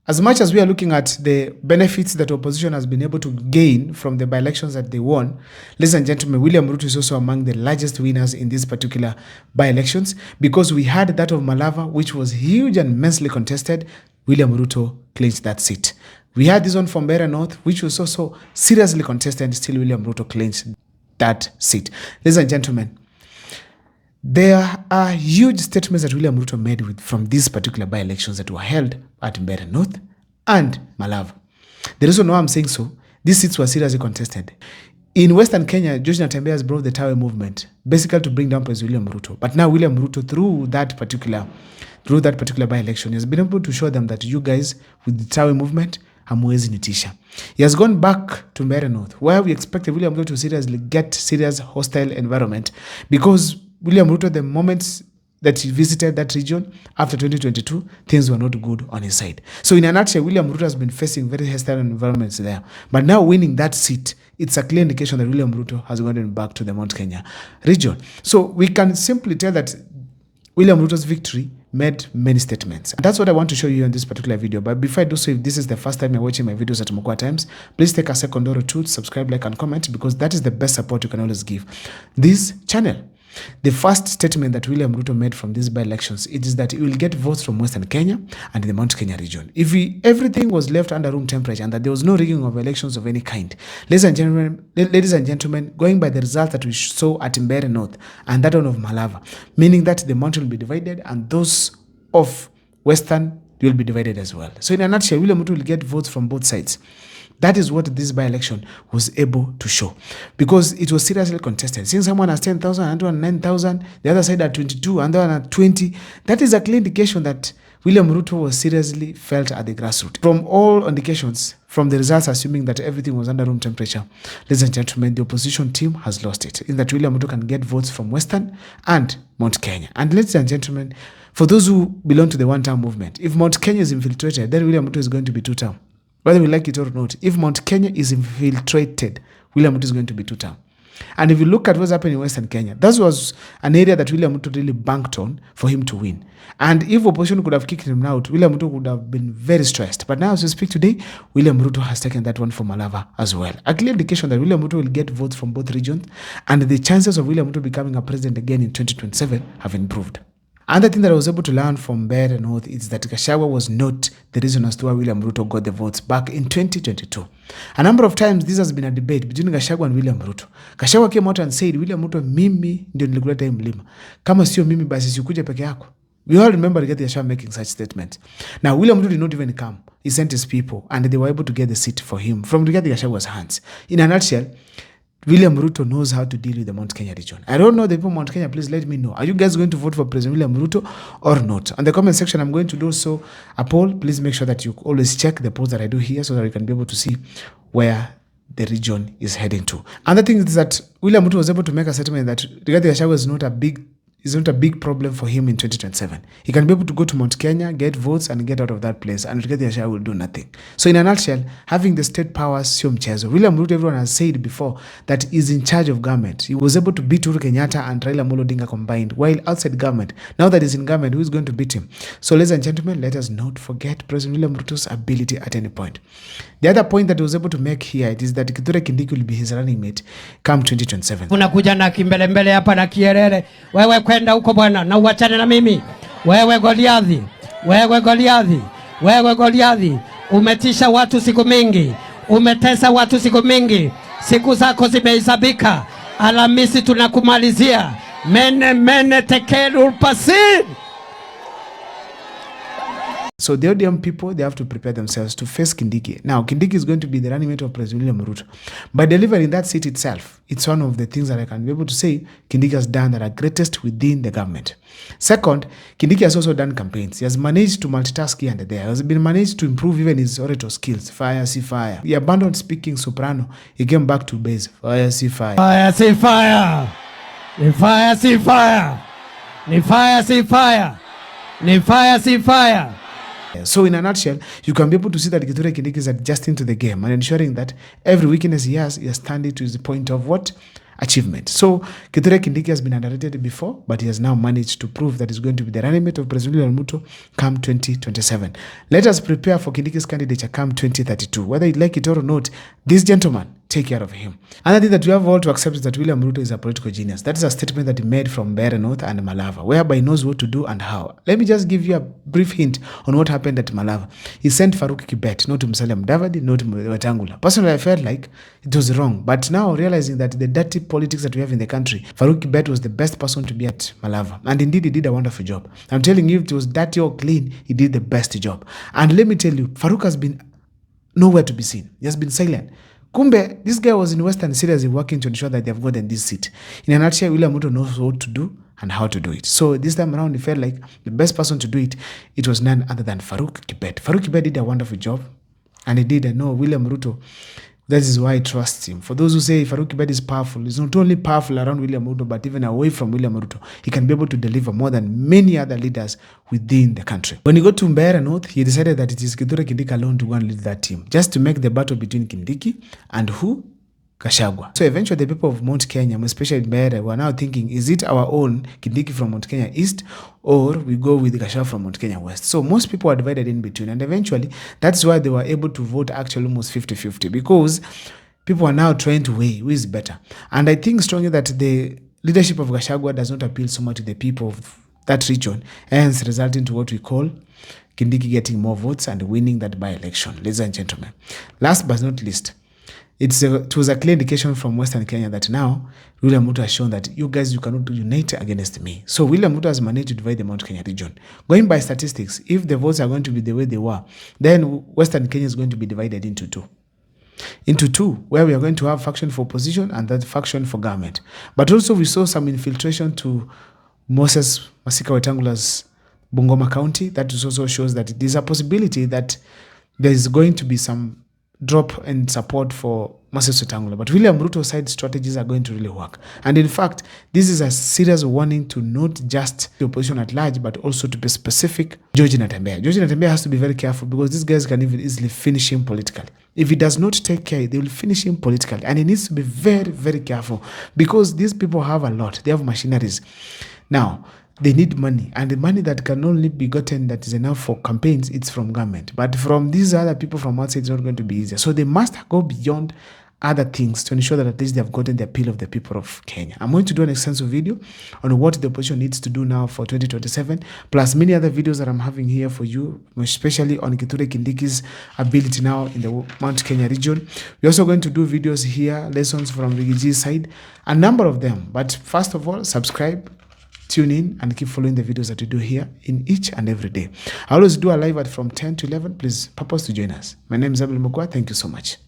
As much as we are looking at the benefits that opposition has been able to gain from the by-elections that they won, ladies and gentlemen, William Ruto is also among the largest winners in these particular by-elections, because we had that of Malava, which was huge and immensely contested. William Ruto clinched that seat. We had this one from Mbeere North, which was also seriously contested. Still, William Ruto clinched that seat. Ladies and gentlemen, there are huge statements that William Ruto made from these particular by-elections that were held at Mbeere North and Malava. The reason why I'm saying so, these seats were seriously contested. In Western Kenya, George Natembeya has brought the Tawe movement, basically to bring down President William Ruto. But now William Ruto, through that particular by-election, has been able to show them that you guys, with the Tawe movement, hamwezi nitisha. He has gone back to Mbeere North, where we expected William Ruto to seriously get serious hostile environment, because William Ruto, the moments that he visited that region after 2022, things were not good on his side. So in a nutshell, William Ruto has been facing very hostile environments there. But now winning that seat, it's a clear indication that William Ruto has gone back to the Mount Kenya region. So we can simply tell that William Ruto's victory made many statements. And that's what I want to show you in this particular video. But before I do so, if this is the first time you're watching my videos at Mukwa Times, please take a second or two to subscribe, like, and comment, because that is the best support you can always give this channel. The first statement that William Ruto made from these by-elections, it is that he will get votes from Western Kenya and the Mount Kenya region. If everything was left under room temperature and that there was no rigging of elections of any kind, ladies and gentlemen, going by the results that we saw at Mbeere North and that one of Malava, meaning that the Mount will be divided and those of Western will be divided as well. So in a nutshell, William Ruto will get votes from both sides. That is what this by-election was able to show, because it was seriously contested. Since someone has 10,000, another one 9,000, the other side at 22, and the other one at 20, that is a clear indication that William Ruto was seriously felt at the grassroots. From all indications, from the results, assuming that everything was under room temperature, ladies and gentlemen, the opposition team has lost it, in that William Ruto can get votes from Western and Mount Kenya. And ladies and gentlemen, for those who belong to the one-term movement, if Mount Kenya is infiltrated, then William Ruto is going to be two-term. Whether we like it or not, if Mount Kenya is infiltrated, William Ruto is going to be two-term. And if you look at what's happening in Western Kenya, that was an area that William Ruto really banked on for him to win. And if opposition could have kicked him out, William Ruto would have been very stressed. But now, as we speak today, William Ruto has taken that one for Malava as well. A clear indication that William Ruto will get votes from both regions, and the chances of William Ruto becoming a president again in 2027 have improved. Another thing that I was able to learn from Mbeere North is that Gachagua was not the reason as to why William Ruto got the votes back in 2022. A number of times this has been a debate between Gachagua and William Ruto. Gachagua came out and said, William Ruto, mimi ndio nilikuleta hii mlima. Kama sio mimi basi sikuje peke yako. We all remember Rigathi Gachagua making such statements. Now, William Ruto did not even come. He sent his people and they were able to get the seat for him from Rigathi Gachagua's hands. In a nutshell, William Ruto knows how to deal with the Mount Kenya region. I don't know the people of Mount Kenya, please let me know. Are you guys going to vote for President William Ruto or not? On the comment section, I'm going to do so a poll. Please make sure that you always check the polls that I do here so that you can be able to see where the region is heading to. Another thing is that William Ruto was able to make a statement that Rigathi Gachagua is not a big problem for him in 2027. He can be able to go to Mount Kenya, get votes, and get out of that place, and Rigathi Gachagua will do nothing. So in a nutshell, having the state powers, sio mchezo. William Ruto, everyone has said before, that he's in charge of government. He was able to beat Uhuru Kenyatta and Raila Amolo Odinga combined, while outside government. Now that he's in government, who is going to beat him? So ladies and gentlemen, let us not forget President William Ruto's ability at any point. The other point that he was able to make here is that Kithure Kindiki will be his running mate come 2027. Unakuja na kimbelembele hapa na kierere. Wewe kwenda huko bwana na uachane na mimi. Wewe Goliathi. Wewe Goliathi. Umetisha watu siku mingi. Umetesa watu siku mingi. Siku zako zimehesabika. Alhamisi tunakumalizia. Mene tekeru pasid. So the ODM people, they have to prepare themselves to face Kindiki. Now, Kindiki is going to be the running mate of President William Ruto. By delivering that seat itself, it's one of the things that I can be able to say Kindiki has done that are greatest within the government. Second, Kindiki has also done campaigns. He has managed to multitask here and there. He has been managed to improve even his orator skills. Fire, see fire. He abandoned speaking soprano. He came back to bass. Fire, see fire. Fire, see fire. Ni fire, see fire. Ni fire, see fire. Ni fire, see fire. So in a nutshell, you can be able to see that Kithure Kindiki is adjusting to the game and ensuring that every weakness he has turned it to the point of what? achievement. So Kithure Kindiki has been underrated before, but he has now managed to prove that he's going to be the running mate of President William Ruto come 2027. Let us prepare for Kindiki's candidature come 2032. Whether you like it or not, this gentleman, take care of him. Another thing that we have all to accept is that William Ruto is a political genius. That is a statement that he made from Mbeere North and Malava, whereby he knows what to do and how. Let me just give you a brief hint on what happened at Malava. He sent Faruk Kibet, not to Musalia Mudavadi, not to Wetangula. Personally, I felt like it was wrong. But now realizing that the dirty politics that we have in the country, Faruk Kibet was the best person to be at Malava. And indeed, he did a wonderful job. I'm telling you, if it was dirty or clean, he did the best job. And let me tell you, Faruk has been nowhere to be seen. He has been silent. Kumbe, this guy was in Western seriously working to ensure that they've gotten this seat. In a nutshell, William Ruto knows what to do and how to do it. So this time around, he felt like the best person to do it, it was none other than Faruk Kibet. Faruk Kibet did a wonderful job, and he did. I know William Ruto, that is why I trust him. For those who say Faruk Kibet is powerful, he's not only powerful around William Ruto, but even away from William Ruto. He can be able to deliver more than many other leaders within the country. When he got to Mbeere North, he decided that it is Kithure Kindiki alone to go and lead that team, just to make the battle between Kindiki and who? Gachagua. So eventually the people of Mount Kenya, especially Mbeere, were now thinking, is it our own Kindiki from Mount Kenya East, or we go with Gachagua from Mount Kenya West? So most people were divided in between, and eventually that's why they were able to vote actually almost 50-50, because people are now trying to weigh who is better. And I think strongly that the leadership of Gachagua does not appeal so much to the people of that region, hence resulting to what we call Kindiki getting more votes and winning that by-election. Ladies and gentlemen, last but not least, it was a clear indication from Western Kenya that now William Ruto has shown that you guys, you cannot unite against me. So William Ruto has managed to divide the Mount Kenya region. Going by statistics, if the votes are going to be the way they were, then Western Kenya is going to be divided into two. Where we are going to have faction for opposition and that faction for government. But also we saw some infiltration to Moses Masika Wetangula's Bungoma County. That also shows that there's a possibility that there is going to be some drop in support for Moses Wetangula. But William Ruto's side strategies are going to really work. And in fact, this is a serious warning to not just the opposition at large, but also to be specific, George Natembeya. George Natembeya has to be very careful, because these guys can even easily finish him politically. If he does not take care, they will finish him politically. And he needs to be very, very careful, because these people have a lot. They have machineries. Now, they need money, and the money that can only be gotten that is enough for campaigns, it's from government. But from these other people from outside, it's not going to be easier. So they must go beyond other things to ensure that at least they have gotten the appeal of the people of Kenya. I'm going to do an extensive video on what the opposition needs to do now for 2027, plus many other videos that I'm having here for you, especially on Kithure Kindiki's ability now in the Mount Kenya region. We're also going to do videos here, lessons from Rigiji's side, a number of them. But first of all, subscribe, tune in, and keep following the videos that we do here in each and every day. I always do a live at from 10 to 11. Please purpose to join us. My name is Abel Mukwa. Thank you so much.